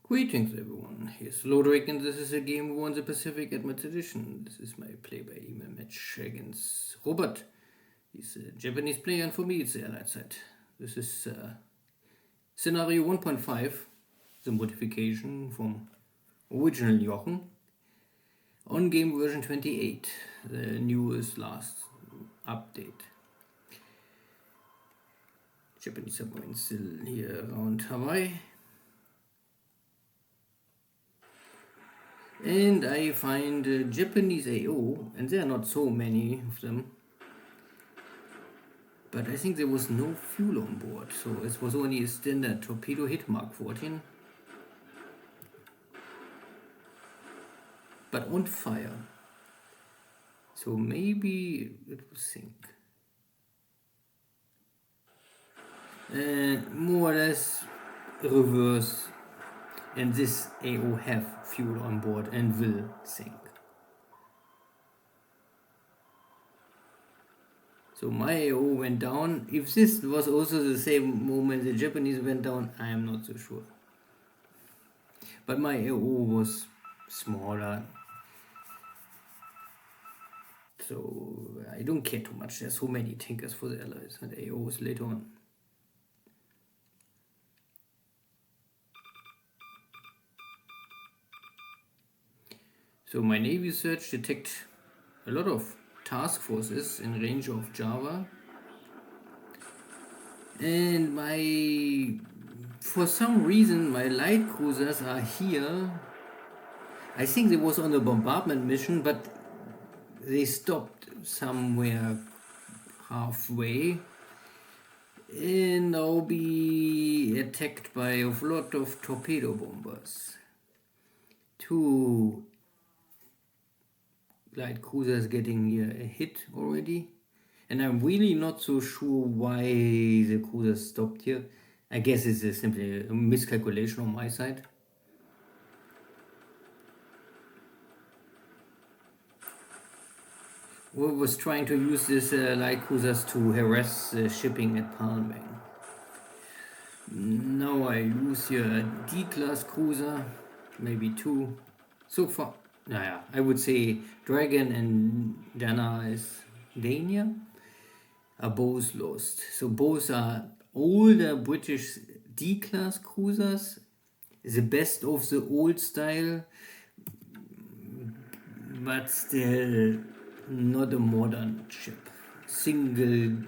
Greetings everyone, here's Lodrik and this is a game we won the Pacific Admit Edition. This is my play-by-email match against Robert. He's a Japanese player and for me it's the allied side. This is scenario 1.5, the modification from original Jochen. On game version 28, the newest last update. Japanese submarines still here around Hawaii. And I find Japanese AO, and there are not so many of them. But I think there was no fuel on board, so it was only a standard torpedo hit Mark 14. But on fire. So maybe it will sink. More or less reverse. And this AO have fuel on board and will sink. So my AO went down. If this was also the same moment the Japanese went down, I am not so sure. But my AO was smaller. So I don't care too much. There's so many tankers for the Allies and AOs later on. So my Navy search detect a lot of task forces in range of Java. And for some reason my light cruisers are here. I think they was on a bombardment mission, but they stopped somewhere halfway and now be attacked by a lot of torpedo bombers. Two light cruisers getting here a hit already, and I'm really not so sure why the cruisers stopped here. I guess it's simply a miscalculation on my side. We was trying to use this light cruisers to harass shipping at Palmbang. Now I use here a D-class cruiser, maybe two. So far, I would say Dragon and Dana are both lost. So both are older British D-class cruisers, the best of the old style, but still not a modern ship. Single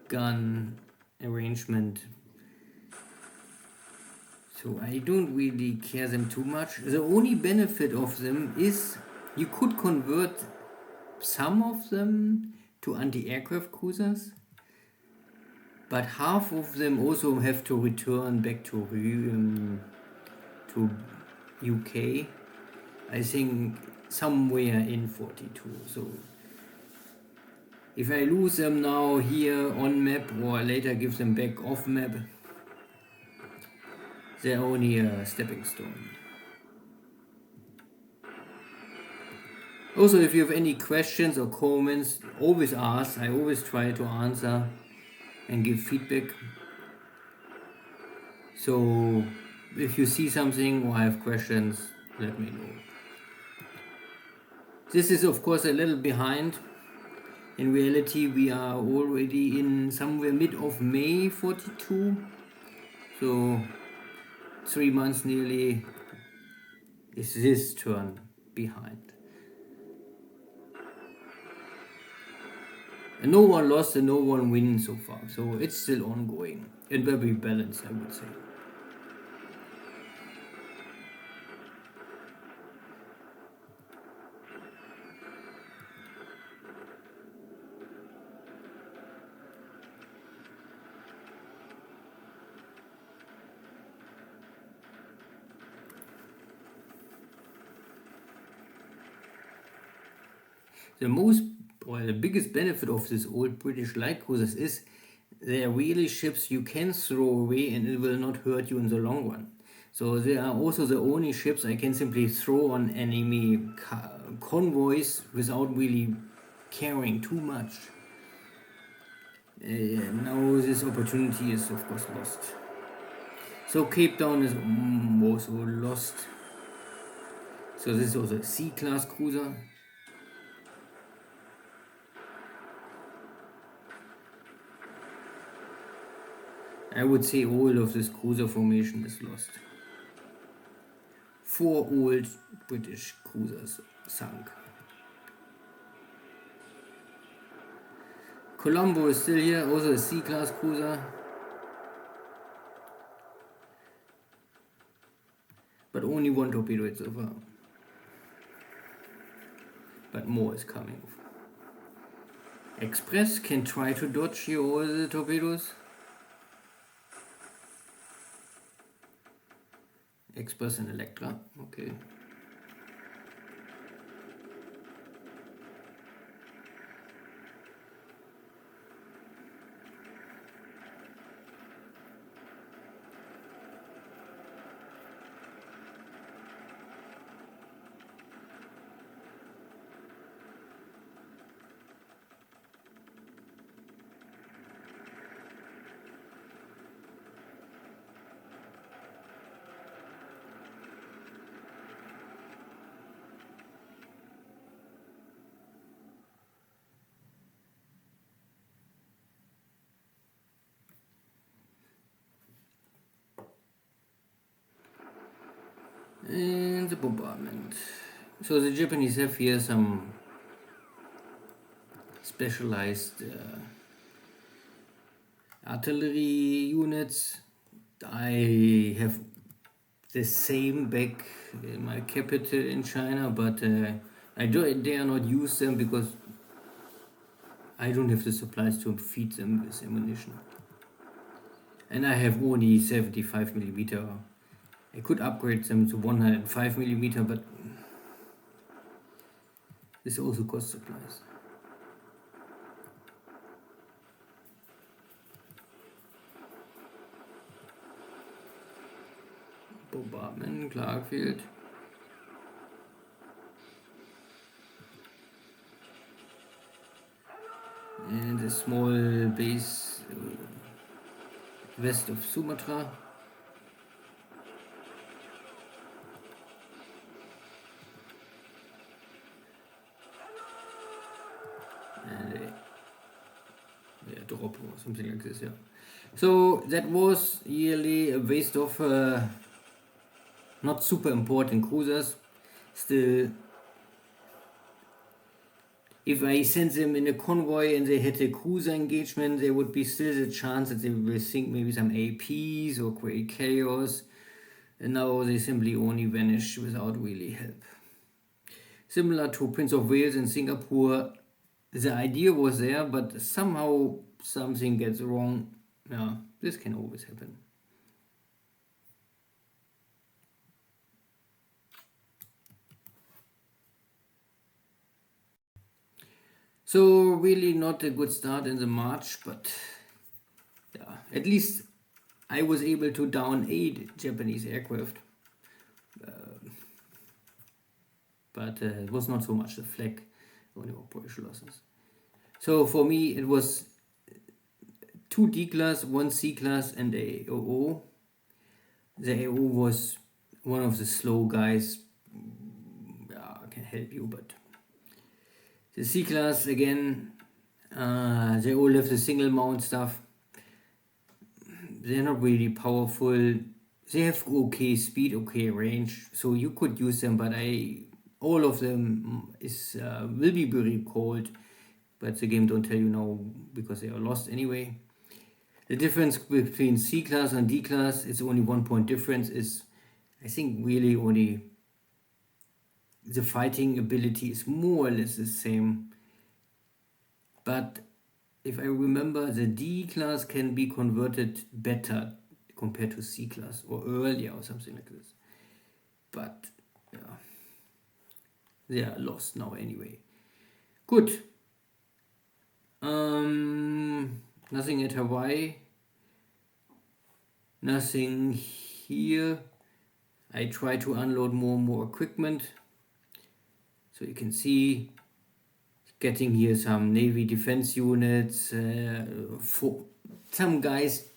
gun arrangement. So I don't really care them too much. The only benefit of them is you could convert some of them to anti-aircraft cruisers, but half of them also have to return back to UK. I think somewhere in 42. So if I lose them now here on map or later give them back off map, they're only a stepping stone. Also, if you have any questions or comments, always ask. I always try to answer and give feedback. So if you see something or have questions, let me know. This is of course a little behind. In reality, we are already in somewhere mid of May 42. So 3 months nearly is this turn behind. And no one lost and no one wins so far. So it's still ongoing and very balanced, I would say. The biggest benefit of this old British light cruisers is they are really ships you can throw away and it will not hurt you in the long run. So they are also the only ships I can simply throw on enemy convoys without really caring too much. Now this opportunity is of course lost. So Cape Town is also lost. So this is also a C-class cruiser. I would say all of this cruiser formation is lost. 4 old British cruisers sunk. Colombo is still here, also a C-class cruiser. But only 1 torpedo hit so far. But more is coming. Express can try to dodge here all the torpedoes. Express and Electra, okay. And the bombardment. So the Japanese have here some specialized artillery units. I have the same back in my capital in China, but I dare not use them because I don't have the supplies to feed them with ammunition. And I have only 75 millimeter. I could upgrade them to 105 millimeter, but this also costs supplies. Bombardment, Clarkfield. And a small base west of Sumatra. And a drop or something like this, yeah. So that was really a waste of not super important cruisers. Still, if I sent them in a convoy and they had a cruiser engagement, there would be still the chance that they will sink maybe some APs or create chaos. And now they simply only vanish without really help. Similar to Prince of Wales in Singapore, the idea was there, but somehow something gets wrong. Yeah, this can always happen. So really not a good start in the March, but yeah, at least I was able to down 8 Japanese aircraft. But it was not so much the flag, only operational losses. So for me it was 2 D-class, 1 C-class and a AO. The AO was one of the slow guys. Yeah, I can help you, but the C-class again, they all have the single mount stuff. They're not really powerful. They have okay speed, okay range, so you could use them, but all of them is will be recalled, but the game don't tell you now because they are lost anyway. The difference between C-class and D-class is only 1 point difference. Is I think really only the fighting ability is more or less the same. But if I remember, the D-class can be converted better compared to C-class or earlier or something like this. But yeah, they are lost now anyway. Good. Nothing at Hawaii. Nothing here. I try to unload more and more equipment. So you can see getting here some Navy defense units. Some guys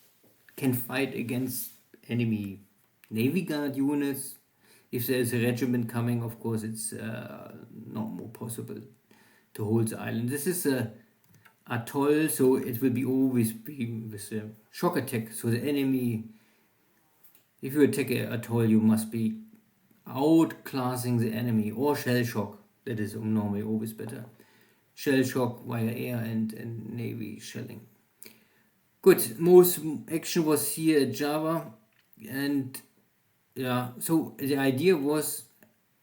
can fight against enemy Navy Guard units. If there is a regiment coming, of course, it's not more possible to hold the island. This is a atoll, so it will always be with a shock attack. So the enemy, if you attack an atoll, you must be outclassing the enemy, or shell shock. That is normally always better. Shell shock via air and navy shelling. Good, most action was here at Java, and yeah, so the idea was,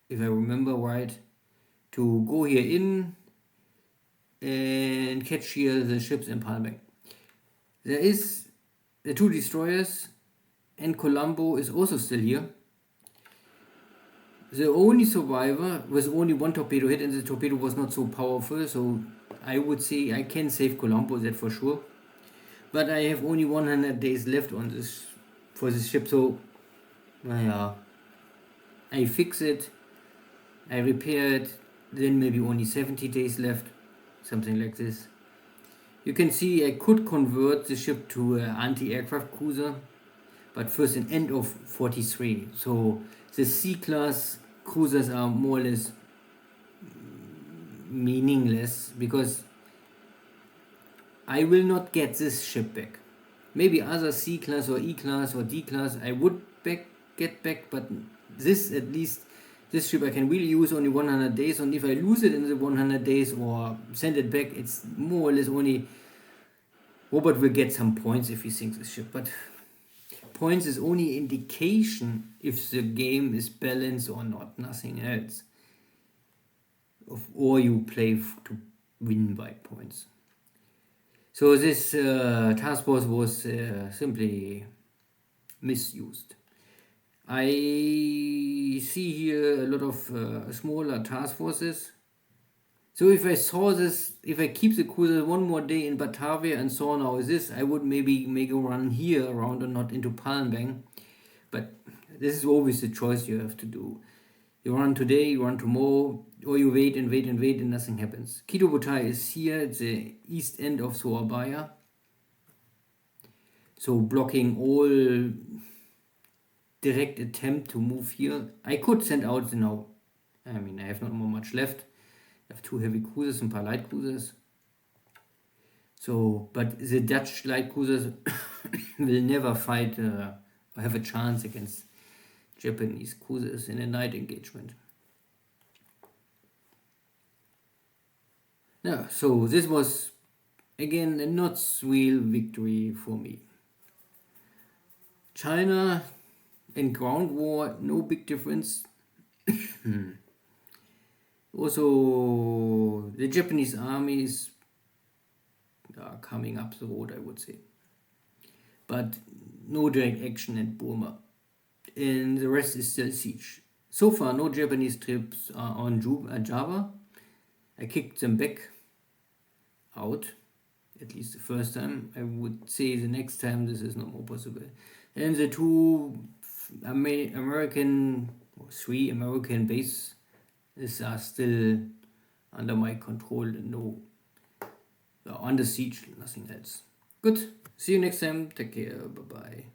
if I remember right, to go here in and catch here the ships in Palmbang. There is the 2 destroyers, and Colombo is also still here. The only survivor was only 1 torpedo hit, and the torpedo was not so powerful, so I would say I can save Colombo, that for sure. But I have only 100 days left on this for this ship, so I fix it, I repair it, then maybe only 70 days left, something like this. You can see I could convert the ship to an anti-aircraft cruiser, but first an end of 43. So the C-class cruisers are more or less meaningless, because I will not get this ship back. Maybe other C-class or E-class or D-class I would get back, but this, at least, this ship I can really use only 100 days, and if I lose it in the 100 days or send it back, it's more or less only Robert will get some points if he sinks the ship, but points is only indication if the game is balanced or not, nothing else. Or you play to win by points. So this task force was simply misused. I see here a lot of smaller task forces. So if I saw this, if I keep the cruiser one more day in Batavia and saw now this, I would maybe make a run here around and not into Palmbang. But this is always the choice you have to do. You run today, you run tomorrow, or you wait and wait and wait and nothing happens. Quito Butai is here at the east end of Surabaya. So blocking all direct attempt to move here. I could send out now. I mean, I have not more much left. I have 2 heavy cruisers and a paar light cruisers. So, but the Dutch light cruisers will never fight or have a chance against Japanese cruisers in a night engagement. Yeah, so this was again a not real victory for me. China and ground war, no big difference. Also, the Japanese armies are coming up the road, I would say. But no direct action at Burma. And the rest is still siege. So far, no Japanese troops are on Java. I kicked them back out, at least the first time. I would say the next time this is not more possible. And the 2 American, or 3 American bases are still under my control, and no, under siege, nothing else. Good, see you next time, take care, bye bye.